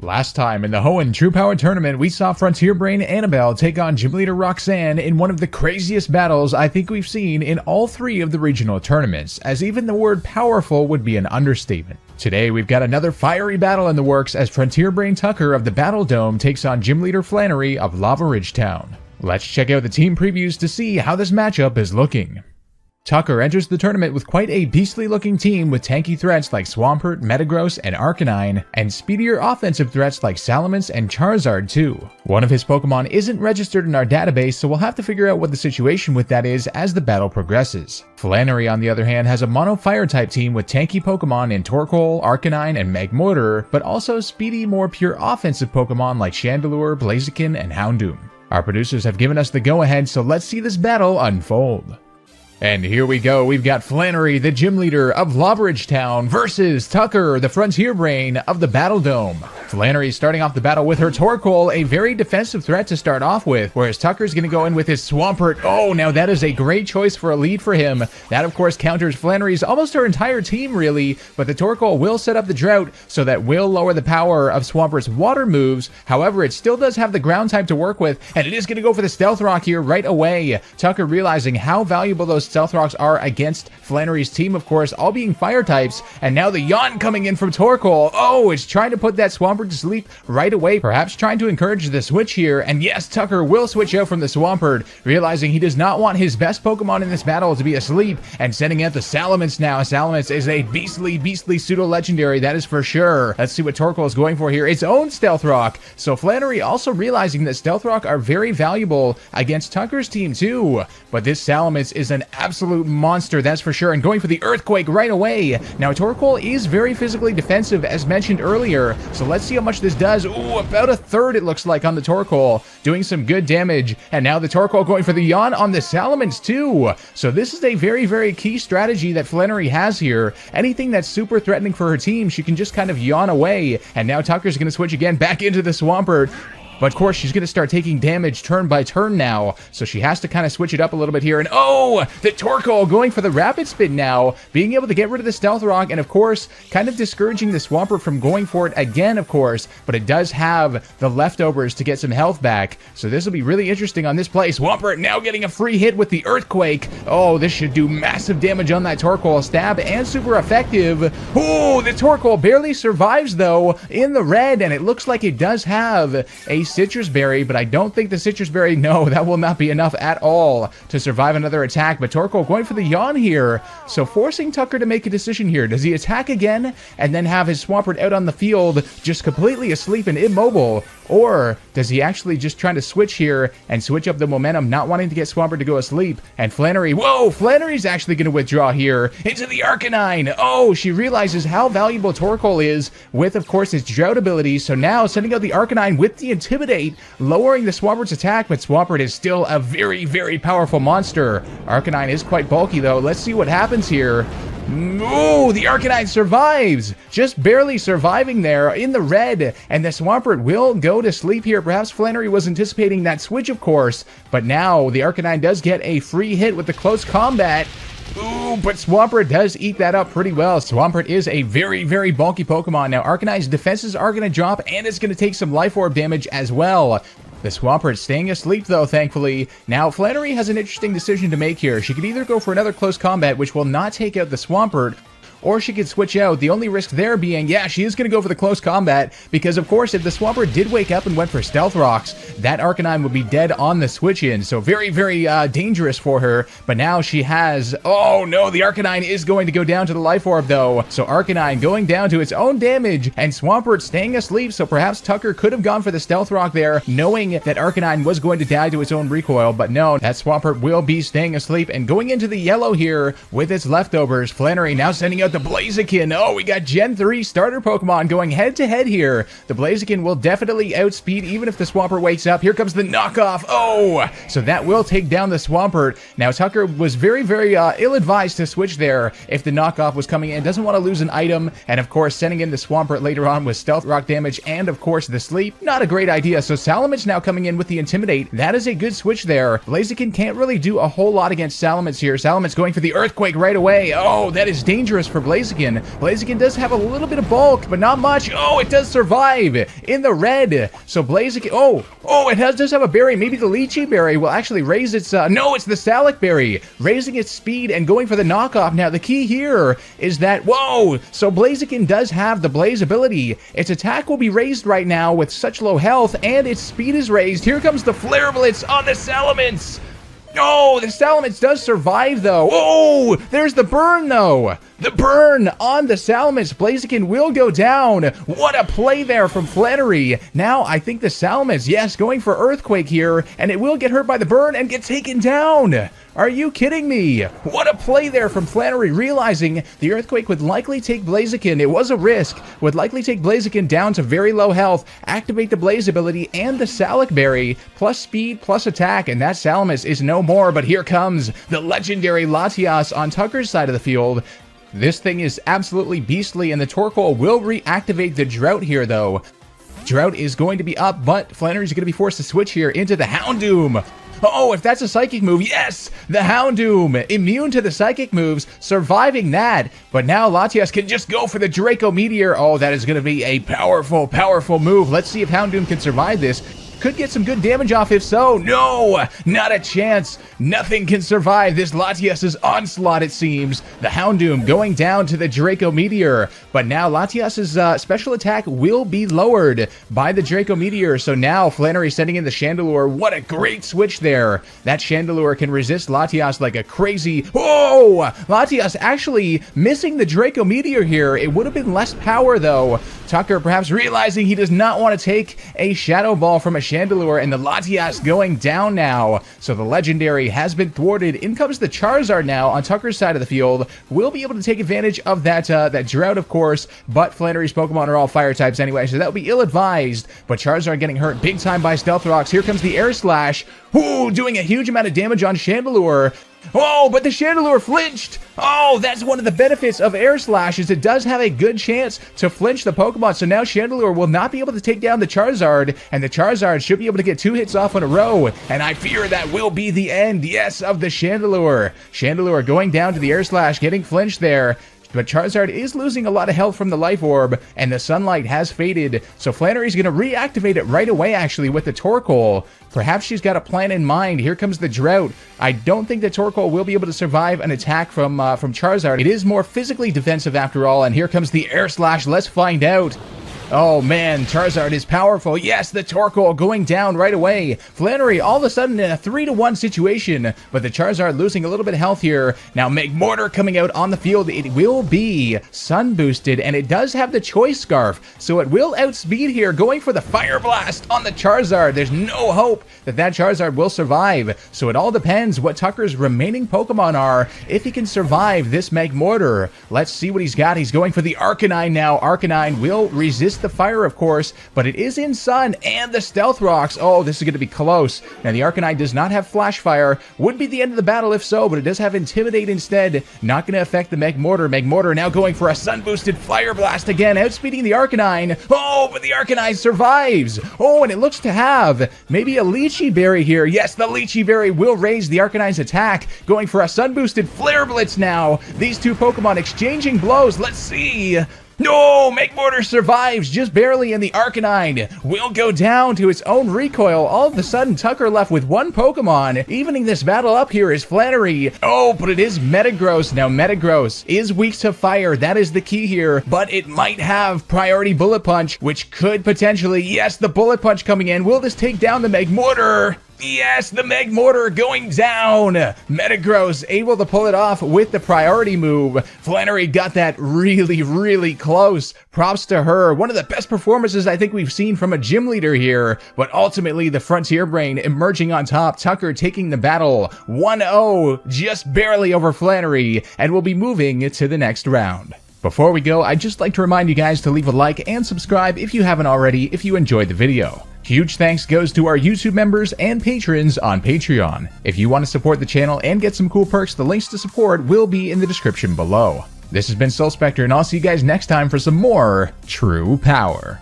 Last time in the Hoenn True Power Tournament, we saw Frontier Brain Annabelle take on Gym Leader Roxanne in one of the craziest battles I think we've seen in all three of the regional tournaments, as even the word powerful would be an understatement. Today we've got another fiery battle in the works as Frontier Brain Tucker of the Battle Dome takes on Gym Leader Flannery of Lavaridge Town. Let's check out the team previews to see how this matchup is looking. Tucker enters the tournament with quite a beastly looking team with tanky threats like Swampert, Metagross, and Arcanine, and speedier offensive threats like Salamence and Charizard too. One of his Pokemon isn't registered in our database, so we'll have to figure out what the situation with that is as the battle progresses. Flannery, on the other hand, has a mono fire type team with tanky Pokemon in Torkoal, Arcanine, and Magmortar, but also speedy, more pure offensive Pokemon like Chandelure, Blaziken, and Houndoom. Our producers have given us the go-ahead, so let's see this battle unfold. And here we go, we've got Flannery, the gym leader of Lavaridge Town, versus Tucker, the Frontier Brain of the Battle Dome. Flannery starting off the battle with her Torkoal, a very defensive threat to start off with, whereas Tucker's going to go in with his Swampert. Oh, now that is a great choice for a lead for him. That, of course, counters Flannery's almost her entire team, really, but the Torkoal will set up the Drought, so that will lower the power of Swampert's water moves. However, it still does have the ground type to work with, and it is going to go for the Stealth Rock here right away. Tucker realizing how valuable those Stealth Rocks are against Flannery's team, of course, all being fire types, and now the Yawn coming in from Torkoal. Oh, it's trying to put that Swampert to sleep right away, perhaps trying to encourage the switch here, and yes, Tucker will switch out from the Swampert, realizing he does not want his best Pokemon in this battle to be asleep, and sending out the Salamence now. Salamence is a beastly pseudo-legendary, that is for sure. Let's see what Torkoal is going for here. Its own Stealth Rock, so Flannery also realizing that Stealth Rock are very valuable against Tucker's team too, but this Salamence is an absolute monster, that's for sure, and going for the Earthquake right away. Now, Torkoal is very physically defensive, as mentioned earlier, so let's see how much this does. Ooh, about a third it looks like on the Torkoal, doing some good damage, and now the Torkoal going for the Yawn on the Salamence too. So this is a very key strategy that Flannery has here. Anything that's super threatening for her team, she can just kind of yawn away, and now Tucker's going to switch again back into the Swampert. But of course, she's going to start taking damage turn by turn now, so she has to kind of switch it up a little bit here. And oh, the Torkoal going for the Rapid Spin now, being able to get rid of the Stealth Rock, and of course, kind of discouraging the Swampert from going for it again, of course, but it does have the leftovers to get some health back, so this will be really interesting on this play. Swampert now getting a free hit with the Earthquake. Oh, this should do massive damage on that Torkoal. Stab and super effective. Oh, the Torkoal barely survives, though, in the red, and it looks like it does have a Citrus Berry, but I don't think the Citrus Berry, no, that will not be enough at all to survive another attack. But Torkoal going for the Yawn here, so forcing Tucker to make a decision here. Does he attack again and then have his Swampert out on the field just completely asleep and immobile, or does he actually just try to switch here and switch up the momentum, not wanting to get Swampert to go asleep? And Flannery, whoa, Flannery's actually going to withdraw here into the Arcanine. Oh, she realizes how valuable Torkoal is with, of course, its Drought ability, so now sending out the Arcanine with the Intimidate, lowering the Swampert's attack, but Swampert is still a very powerful monster. Arcanine is quite bulky, though. Let's see what happens here. Oh, the Arcanine survives! Just barely surviving there in the red, and the Swampert will go to sleep here. Perhaps Flannery was anticipating that switch, of course, but now the Arcanine does get a free hit with the close combat. Ooh, but Swampert does eat that up pretty well. Swampert is a very bulky Pokemon. Now, Arcanine's defenses are going to drop, and it's going to take some Life Orb damage as well. The Swampert staying asleep, though, thankfully. Now, Flannery has an interesting decision to make here. She could either go for another close combat, which will not take out the Swampert, or she could switch out. The only risk there being, yeah, she is going to go for the close combat, because of course, if the Swampert did wake up and went for Stealth Rocks, that Arcanine would be dead on the switch-in, so very dangerous for her. But now she has, oh no, the Arcanine is going to go down to the Life Orb, though. So Arcanine going down to its own damage, and Swampert staying asleep, so perhaps Tucker could have gone for the Stealth Rock there, knowing that Arcanine was going to die to its own recoil, but no, that Swampert will be staying asleep, and going into the yellow here with its leftovers. Flannery now sending out the Blaziken. Oh, we got Gen 3 starter Pokemon going head-to-head here. The Blaziken will definitely outspeed even if the Swampert wakes up. Here comes the knockoff. Oh, so that will take down the Swampert. Now, Tucker was very ill-advised to switch there if the knockoff was coming in. Doesn't want to lose an item, and of course, sending in the Swampert later on with Stealth Rock damage and, of course, the Sleep. Not a great idea. So Salamence now coming in with the Intimidate. That is a good switch there. Blaziken can't really do a whole lot against Salamence here. Salamence going for the Earthquake right away. Oh, that is dangerous for Blaziken. Blaziken does have a little bit of bulk, but not much. Oh, it does survive in the red. So Blaziken, oh, it does have a berry. Maybe the Lychee berry will actually raise its, no, it's the Salac berry, raising its speed and going for the knockoff. Now, the key here is that, whoa, so Blaziken does have the Blaze ability. Its attack will be raised right now with such low health, and its speed is raised. Here comes the Flare Blitz on the Salamence. Oh, the Salamence does survive, though. Oh, there's the burn, though. The burn on the Salamence. Blaziken will go down. What a play there from Flannery. Now, I think the Salamence, yes, going for Earthquake here, and it will get hurt by the burn and get taken down. Are you kidding me? What a play there from Flannery, realizing the Earthquake would likely take Blaziken. It was a risk. Would likely take Blaziken down to very low health, activate the Blaze ability and the Salac Berry, plus speed, plus attack, and that Salamence is no more. But here comes the legendary Latias on Tucker's side of the field. This thing is absolutely beastly, and the Torkoal will reactivate the Drought here, though. Drought is going to be up, but Flannery's going to be forced to switch here into the Houndoom. Oh, if that's a psychic move, yes! The Houndoom, immune to the psychic moves, surviving that. But now Latias can just go for the Draco Meteor. Oh, that is going to be a powerful, powerful move. Let's see if Houndoom can survive this. Could get some good damage off if so. No, not a chance. Nothing can survive this Latias's onslaught, it seems. The Houndoom going down to the Draco Meteor. But now Latias's special attack will be lowered by the Draco Meteor. So now Flannery sending in the Chandelure. What a great switch there. That Chandelure can resist Latias like a crazy... Oh! Latias actually missing the Draco Meteor here. It would have been less power, though. Tucker perhaps realizing he does not want to take a Shadow Ball from a Chandelure, and the Latias going down now. So the Legendary has been thwarted. In comes the Charizard now on Tucker's side of the field. Will be able to take advantage of that Drought, of course, but Flannery's Pokemon are all Fire types anyway, so that would be ill-advised. But Charizard getting hurt big time by Stealth Rocks. Here comes the Air Slash. Ooh, doing a huge amount of damage on Chandelure. Oh, but the Chandelure flinched! Oh, that's one of the benefits of Air Slash, is it does have a good chance to flinch the Pokemon, so now Chandelure will not be able to take down the Charizard, and the Charizard should be able to get 2 hits off in a row, and I fear that will be the end, yes, of the Chandelure. Chandelure going down to the Air Slash, getting flinched there. But Charizard is losing a lot of health from the Life Orb, and the Sunlight has faded, so Flannery's going to reactivate it right away, actually, with the Torkoal. Perhaps she's got a plan in mind. Here comes the Drought. I don't think that Torkoal will be able to survive an attack from Charizard. It is more physically defensive after all, and here comes the Air Slash. Let's find out. Oh man, Charizard is powerful. Yes, the Torkoal going down right away. Flannery all of a sudden in a 3-to-1 situation, but the Charizard losing a little bit of health here. Now Magmortar coming out on the field. It will be Sun boosted, and it does have the Choice Scarf, so it will outspeed here, going for the Fire Blast on the Charizard. There's no hope that Charizard will survive, so it all depends what Tucker's remaining Pokemon are, if he can survive this Magmortar. Let's see what he's got. He's going for the Arcanine now. Arcanine will resist the fire, of course, but it is in Sun and the Stealth Rocks. Oh, this is going to be close. Now, the Arcanine does not have Flash Fire. Would be the end of the battle if so, but it does have Intimidate instead. Not going to affect the Magmortar. Magmortar now going for a Sun-boosted Fire Blast again, outspeeding the Arcanine. Oh, but the Arcanine survives. Oh, and it looks to have maybe a Lychee Berry here. Yes, the Lychee Berry will raise the Arcanine's attack, going for a Sun-boosted Flare Blitz now. These two Pokemon exchanging blows. Let's see. No, Magmortar survives just barely, and the Arcanine will go down to its own recoil. All of a sudden, Tucker left with one Pokemon. Evening this battle up here is Flannery. Oh, but it is Metagross. Now, Metagross is weak to fire. That is the key here, but it might have priority Bullet Punch, which could potentially, yes, the Bullet Punch coming in. Will this take down the Magmortar? Yes, the Magmortar going down. Metagross able to pull it off with the priority move. Flannery got that really, really close. Props to her. One of the best performances I think we've seen from a gym leader here. But ultimately, the Frontier Brain emerging on top. Tucker taking the battle 1-0, just barely over Flannery, and will be moving to the next round. Before we go, I'd just like to remind you guys to leave a like and subscribe if you haven't already if you enjoyed the video. Huge thanks goes to our YouTube members and patrons on Patreon. If you want to support the channel and get some cool perks, the links to support will be in the description below. This has been Soul Spectre, and I'll see you guys next time for some more True Power.